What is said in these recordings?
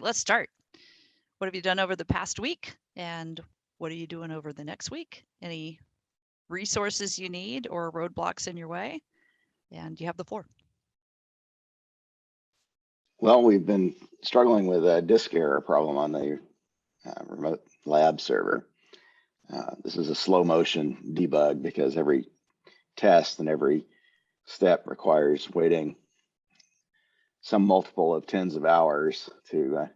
let's start. What have you done over the past week? And what are you doing over the next week? Any resources you need or roadblocks in your way? And you have the floor. Well, we've been struggling with a disk error problem on the remote lab server. This is a slow motion debug because every test and every step requires waiting some multiple of tens of hours to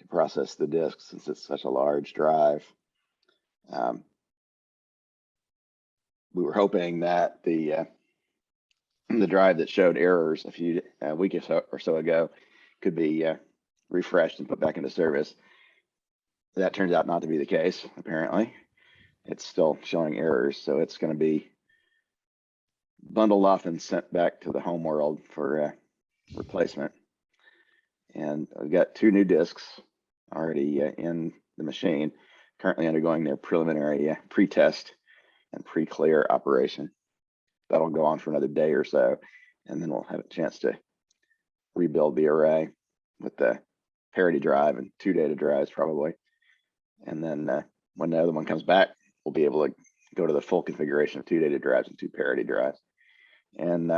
process the disk since it's such a large drive. We were hoping that the drive that showed errors a week or so ago could be refreshed and put back into service. That turns out not to be the case, apparently. It's still showing errors, so it's going to be bundled off and sent back to the home world for replacement. And I've got 2 new disks already in the machine, currently undergoing their preliminary pre-test and pre-clear operation. That'll go on for another day or so, and then we'll have a chance to rebuild the array with the parity drive and 2 data drives probably. And then when the other one comes back, we'll be able to go to the full configuration of 2 data drives and 2 parity drives. And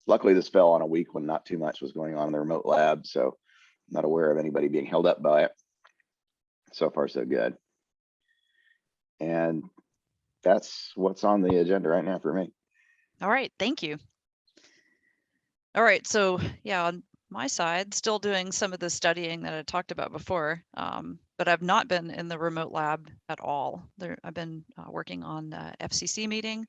luckily this fell on a week when not too much was going on in the remote lab, so I'm not aware of anybody being held up by it. So far, so good. And that's what's on the agenda right now for me. All right, thank you. All right, so yeah, on my side, still doing some of the studying that I talked about before, but I've not been in the remote lab at all. I've been working on the FCC meeting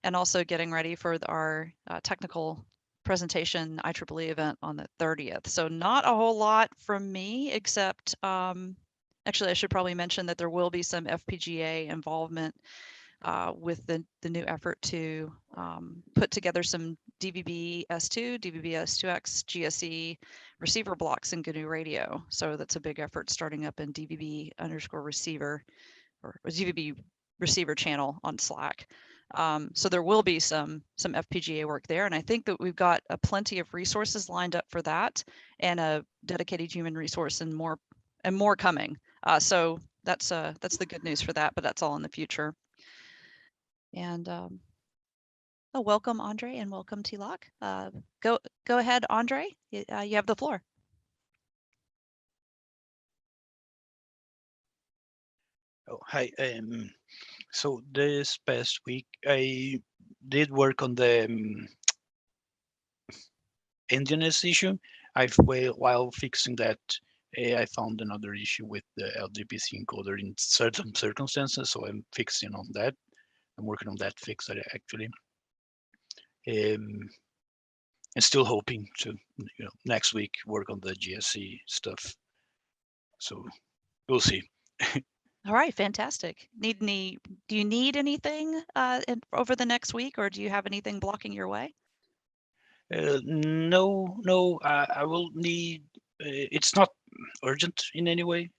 and also getting ready for our technical presentation IEEE event on the 30th. So not a whole lot from me, except actually I should probably mention that there will be some FPGA involvement with the new effort to put together some DVB-S2, DVB-S2X, GSE receiver blocks in GNU Radio. So that's a big effort starting up in DVB_receiver or DVB receiver channel on Slack. So there will be some FPGA work there, and I think that we've got plenty of resources lined up for that, and a dedicated human resource and more coming. So that's the good news for that, but that's all in the future. And welcome, Andre, and welcome, Tilak. Go ahead, Andre. You have the floor. Oh, hi. So this past week, I did work on the Indianness issue. While fixing that, I found another issue with the LDPC encoder in certain circumstances, so I'm fixing on that. I'm working on that fix actually. And still hoping to, next week work on the GSE stuff. So we'll see. All right, fantastic. Do you need anything over the next week, or do you have anything blocking your way? No. I will need. It's not urgent in any way.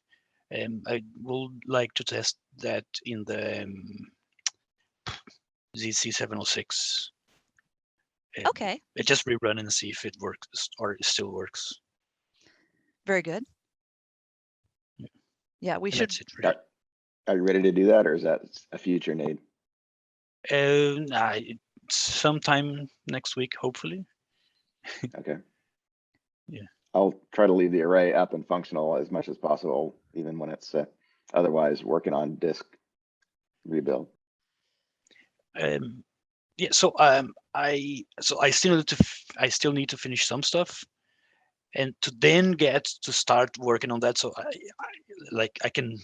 I would like to test that in the ZC706. Okay. I just rerun and see if it works or it still works. Very good. Yeah, we should. Are you ready to do that, or is that a future need? Sometime next week, hopefully. Okay. Yeah. I'll try to leave the array up and functional as much as possible, even when it's otherwise working on disk rebuild. Yeah. So I still need to finish some stuff, and to then get to start working on that. So I can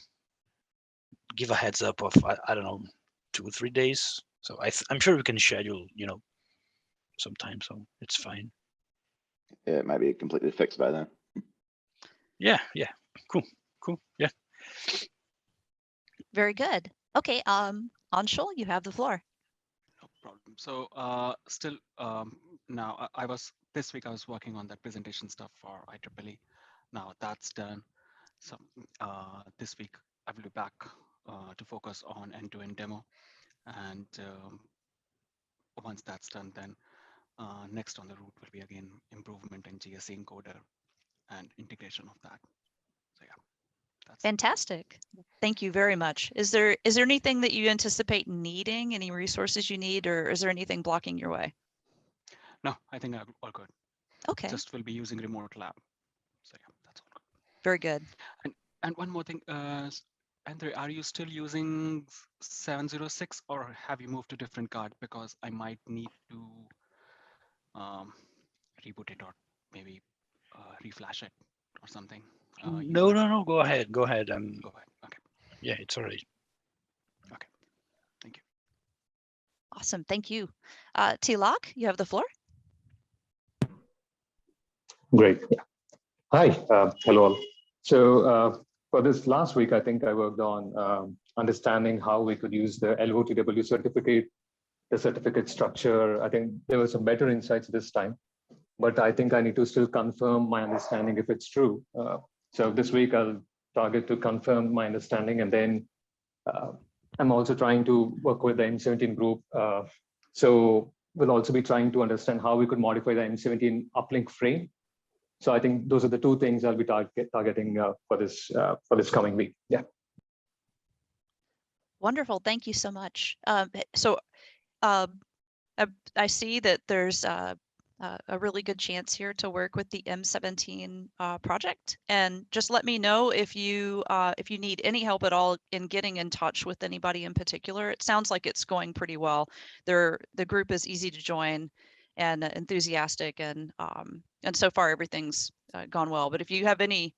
give a heads up of I don't know 2 or 3 days. So I'm sure we can schedule sometime. So it's fine. It might be completely fixed by then. Yeah. Cool. Yeah. Very good. Okay. Anshul, you have the floor. No problem. So still now this week I was working on that presentation stuff for IEEE. Now that's done. So this week I will be back to focus on end-to-end demo, and once that's done, then next on the route will be again improvement in GSE encoder and integration of that. So yeah, that's Fantastic. Thank you very much. Is there anything that you anticipate needing, any resources you need, or is there anything blocking your way? no, I think I'm all good. Okay, Just will be using remote lab. So yeah, that's all good. very good. And one more thing, Andre, are you still using 706 or have you moved to different card? Because I might need to reboot it or maybe reflash it or something. No. Go ahead. Go ahead. Okay. Yeah, it's all right. Okay. Thank you. Awesome. Thank you. Tilak, you have the floor. Great. Yeah. Hi. Hello all. So for this last week, I think I worked on understanding how we could use the LOTW certificate, the certificate structure. I think there were some better insights this time, but I think I need to still confirm my understanding if it's true. So this week I'll target to confirm my understanding, and then I'm also trying to work with the M17 group. So we'll also be trying to understand how we could modify the M17 uplink frame. So I think those are the two things I'll be targeting for this coming week. Yeah. Wonderful. Thank you so much. I see that there's a really good chance here to work with the M17 project, and just let me know if you need any help at all in getting in touch with anybody in particular. It sounds like it's going pretty well. The group is easy to join and enthusiastic, and so far everything's gone well. But if you have any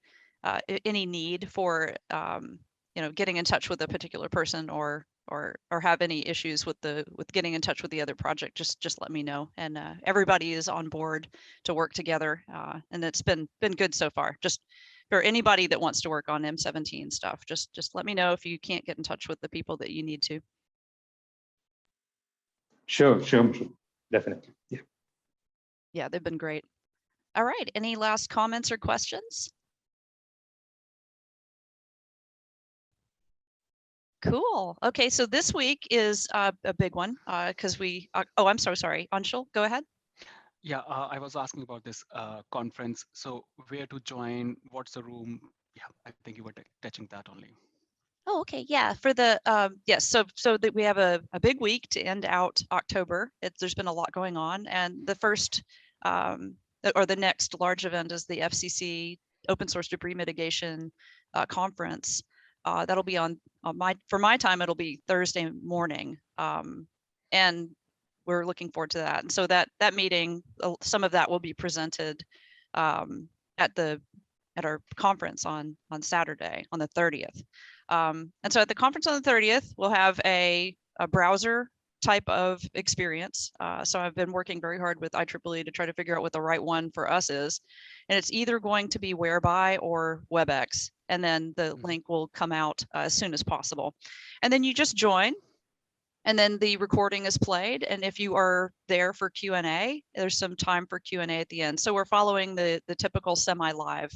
need for getting in touch with a particular person or have any issues with getting in touch with the other project, just let me know. And everybody is on board to work together, and it's been good so far. Just for anybody that wants to work on M17 stuff, just let me know if you can't get in touch with the people that you need to. Sure, definitely. Yeah. Yeah, they've been great. All right, any last comments or questions? Cool. Okay, so this week is a big one because oh, I'm so sorry. Anshul, go ahead. Yeah, I was asking about this conference. So where to join? What's the room? Yeah, I think you were touching that only. Oh, okay. Yeah, for the yes, so that we have a big week to end out October. There's been a lot going on, and the first or the next large event is the FCC Open Source Debris Mitigation Conference. That'll be on for my time. It'll be Thursday morning, and we're looking forward to that. And so that meeting, some of that will be presented at our conference on Saturday, on the 30th. And so at the conference on the 30th, we'll have a browser type of experience. So I've been working very hard with IEEE to try to figure out what the right one for us is. And it's either going to be Whereby or WebEx. And then the link will come out as soon as possible. And then you just join. And then the recording is played. And if you are there for Q&A, there's some time for Q&A at the end. So we're following the typical semi-live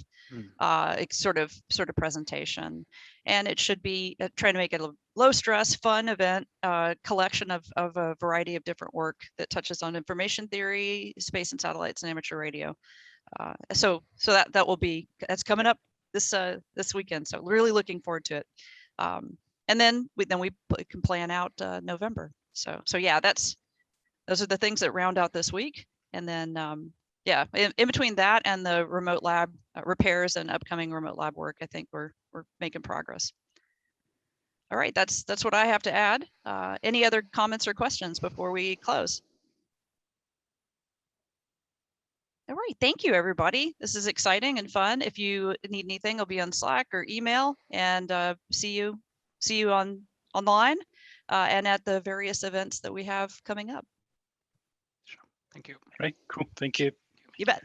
sort of presentation. And it should be trying to make it a low stress, fun event, collection of a variety of different work that touches on information theory, space and satellites, and amateur radio. So that's coming up this weekend. So really looking forward to it. And then we can plan out November. So yeah, those are the things that round out this week. And then yeah, in between that and the remote lab repairs and upcoming remote lab work, I think we're making progress. All right, that's what I have to add. Any other comments or questions before we close? All right, thank you, everybody. This is exciting and fun. If you need anything, I'll be on Slack or email, and see you on the line and at the various events that we have coming up. Sure. Thank you. Right. Cool. Thank you. You bet.